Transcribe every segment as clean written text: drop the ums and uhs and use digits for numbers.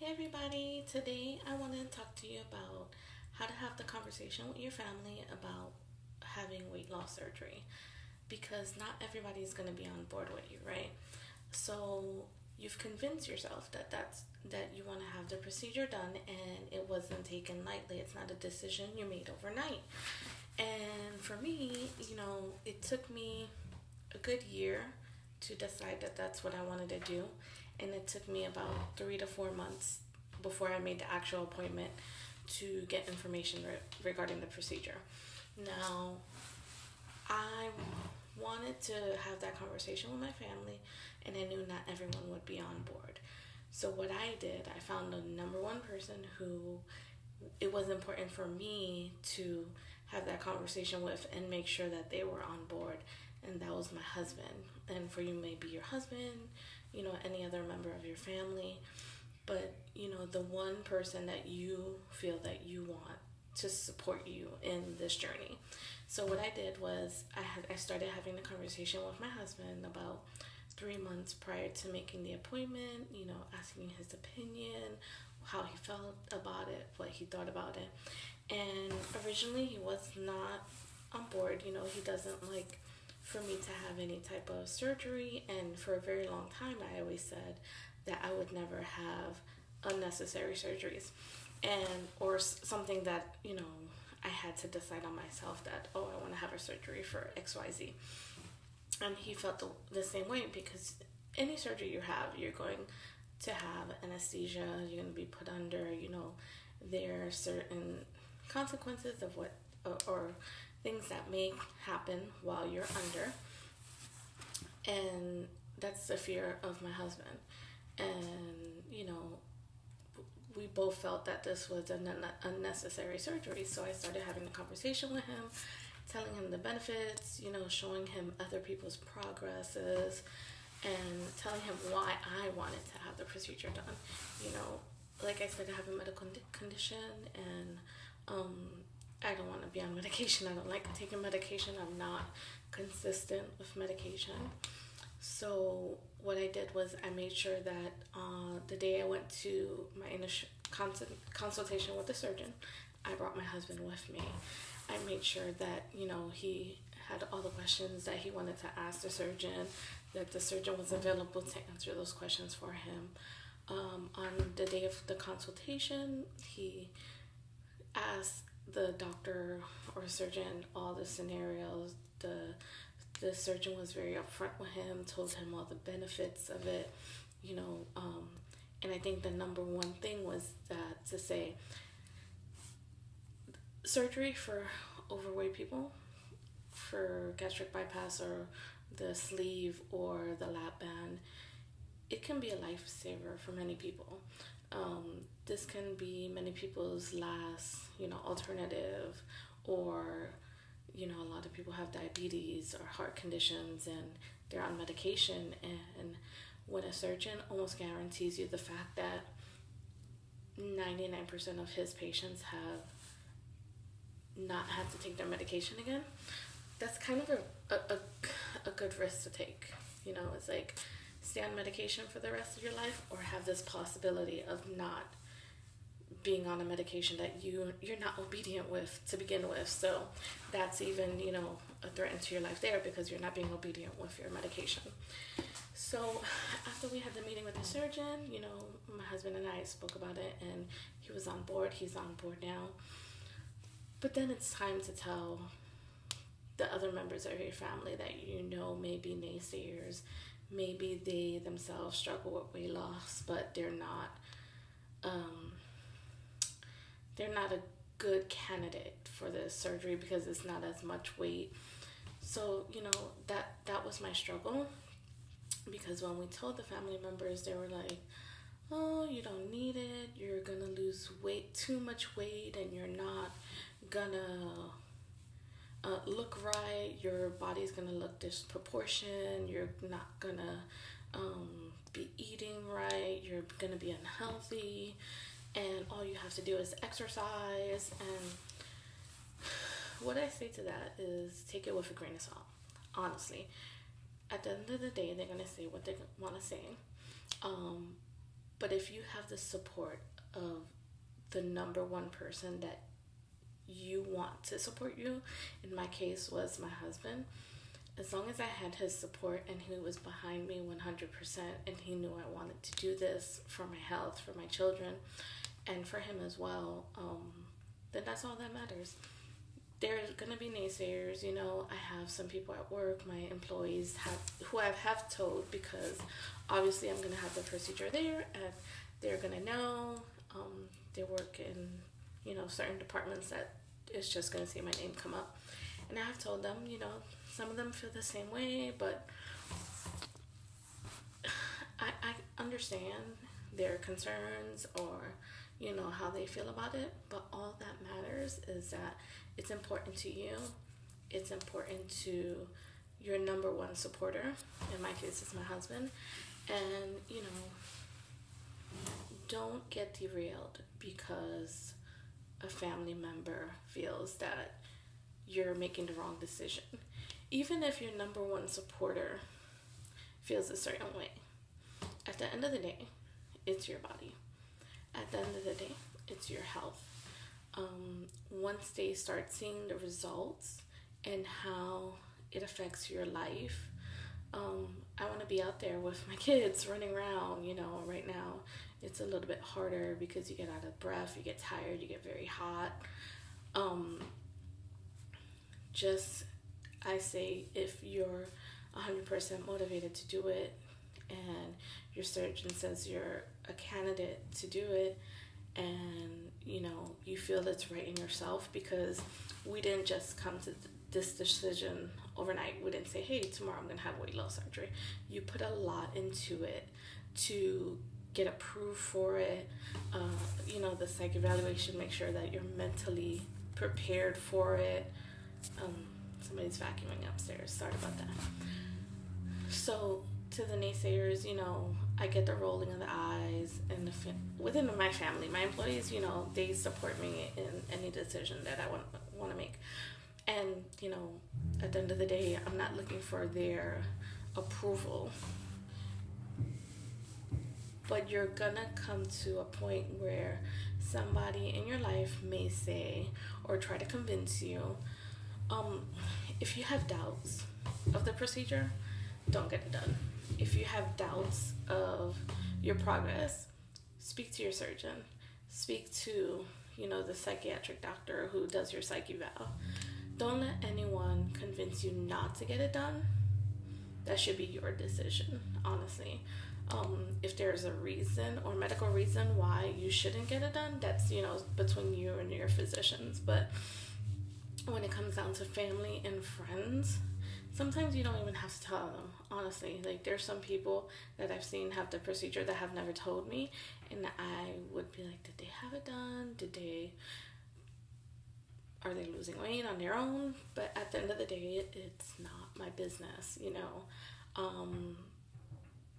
Hey everybody, today I want to talk to you about how to have the conversation with your family about having weight loss surgery because not everybody's going to be on board with you, right? So you've convinced yourself that you want to have the procedure done and it wasn't taken lightly. It's not a decision you made overnight. And for me, it took me a good year to decide that that's what I wanted to do. And it took me about 3 to 4 months before I made the actual appointment to get information regarding the procedure. Now, I wanted to have that conversation with my family, and I knew not everyone would be on board. So, what I did, I found the number one person who it was important for me to have that conversation with and make sure that they were on board, and that was my husband. And for you, maybe your husband, any other member of your family, but the one person that you feel that you want to support you in this journey. So what I did was I started having the conversation with my husband about 3 months prior to making the appointment, asking his opinion, how he felt about it, what he thought about it. And originally he was not on board. He doesn't like for me to have any type of surgery, and for a very long time I always said that I would never have unnecessary surgeries, and or something that I had to decide on myself that, oh, I want to have a surgery for XYZ. And he felt the same way, because any surgery you have, you're going to have anesthesia, you're going to be put under, there are certain consequences of what or things that may happen while you're under. And that's the fear of my husband. And, we both felt that this was an unnecessary surgery. So I started having a conversation with him, telling him the benefits, showing him other people's progresses, and telling him why I wanted to have the procedure done. Like I said, I have a medical condition, and I don't want to be on medication. I don't like taking medication. I'm not consistent with medication. So what I did was I made sure that the day I went to my initial consultation with the surgeon, I brought my husband with me. I made sure that, he had all the questions that he wanted to ask the surgeon, that the surgeon was available to answer those questions for him. On the day of the consultation, he asked the doctor or surgeon all the scenarios. The surgeon was very upfront with him, told him all the benefits of it, and I think the number one thing was that to say surgery for overweight people, for gastric bypass or the sleeve or the lap band, it can be a lifesaver for many people. This can be many people's last, alternative, or, a lot of people have diabetes or heart conditions and they're on medication. And when a surgeon almost guarantees you the fact that 99% of his patients have not had to take their medication again, that's kind of a good risk to take. It's like stay on medication for the rest of your life, or have this possibility of not being on a medication that you're not obedient with to begin with. So that's even a threat to your life there, because you're not being obedient with your medication. So after we had the meeting with the surgeon, my husband and I spoke about it, and he was on board. He's on board now. But then it's time to tell the other members of your family that may be naysayers. Maybe they themselves struggle with weight loss, but they're not a good candidate for this surgery because it's not as much weight. So that was my struggle, because when we told the family members, they were like, oh, you don't need it, you're gonna lose weight, too much weight, and you're not gonna look right, your body's gonna look disproportionate, you're not gonna be eating right, you're gonna be unhealthy, and all you have to do is exercise. And what I say to that is take it with a grain of salt. Honestly, at the end of the day, they're gonna say what they want to say, But if you have the support of the number one person that you want to support you, in my case was my husband, as long as I had his support and he was behind me 100% and he knew I wanted to do this for my health, for my children, and for him as well, then that's all that matters. There's gonna be naysayers, you know. I have some people at work, my employees who I have told, because obviously I'm gonna have the procedure there, and they're gonna know. They work in, you know, certain departments that it's just gonna see my name come up, and I have told them, you know, some of them feel the same way, but I understand their concerns or, you know, how they feel about it, but all that matters is that it's important to you. It's important to your number one supporter. In my case, it's my husband. And, you know, don't get derailed because a family member feels that you're making the wrong decision. Even if your number one supporter feels a certain way, at the end of the day, it's your body. At the end of the day, it's your health. Once they start seeing the results and how it affects your life, I want to be out there with my kids running around. You know, right now it's a little bit harder because you get out of breath, you get tired, you get very hot. I say, if you're 100% motivated to do it and your surgeon says you're a candidate to do it, and you know you feel it's right in yourself, because we didn't just come to this decision overnight. We didn't say, hey, tomorrow I'm gonna have weight loss surgery. You put a lot into it to get approved for it. You know, the psych evaluation, make sure that you're mentally prepared for it. Somebody's vacuuming upstairs, sorry about that. So to the naysayers, you know, I get the rolling of the eyes, and within my family, my employees, you know, they support me in any decision that I want to make. And, you know, at the end of the day, I'm not looking for their approval. But you're gonna come to a point where somebody in your life may say or try to convince you, if you have doubts of the procedure, don't get it done. If you have doubts of your progress, speak to your surgeon. Speak to, you know, the psychiatric doctor who does your psych eval. Don't let anyone convince you not to get it done. That should be your decision, honestly. If there's a reason or medical reason why you shouldn't get it done, that's, you know, between you and your physicians. But when it comes down to family and friends, sometimes you don't even have to tell them, honestly. Like, there's some people that I've seen have the procedure that have never told me, and I would be like, did they have it done? Are they losing weight on their own? But at the end of the day, it's not my business, you know.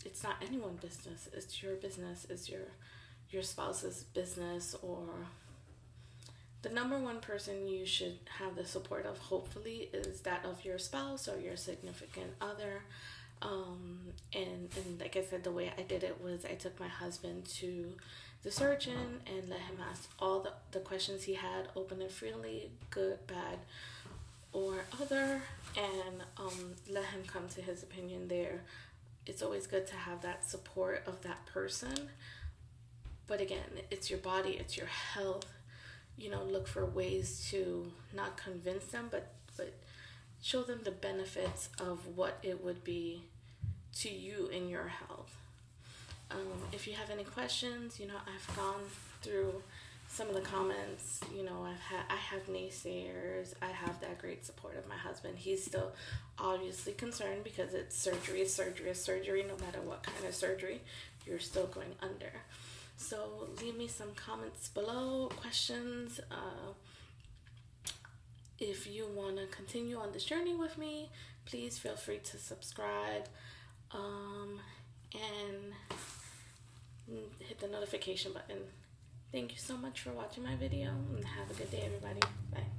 It's not anyone's business. It's your business. It's your spouse's business, or the number one person you should have the support of, hopefully, is that of your spouse or your significant other. And like I said, the way I did it was I took my husband to the surgeon and let him ask all the questions he had, open and freely, good, bad, or other, and let him come to his opinion there. It's always good to have that support of that person. But again, it's your body, it's your health. You know, look for ways to not convince them, but show them the benefits of what it would be to you in your health. If you have any questions, you know, I've gone through some of the comments. You know, I have naysayers. I have that great support of my husband. He's still obviously concerned because it's surgery. No matter what kind of surgery, you're still going under. So leave me some comments below, questions. If you want to continue on this journey with me, please feel free to subscribe and hit the notification button. Thank you so much for watching my video, and have a good day, everybody. Bye.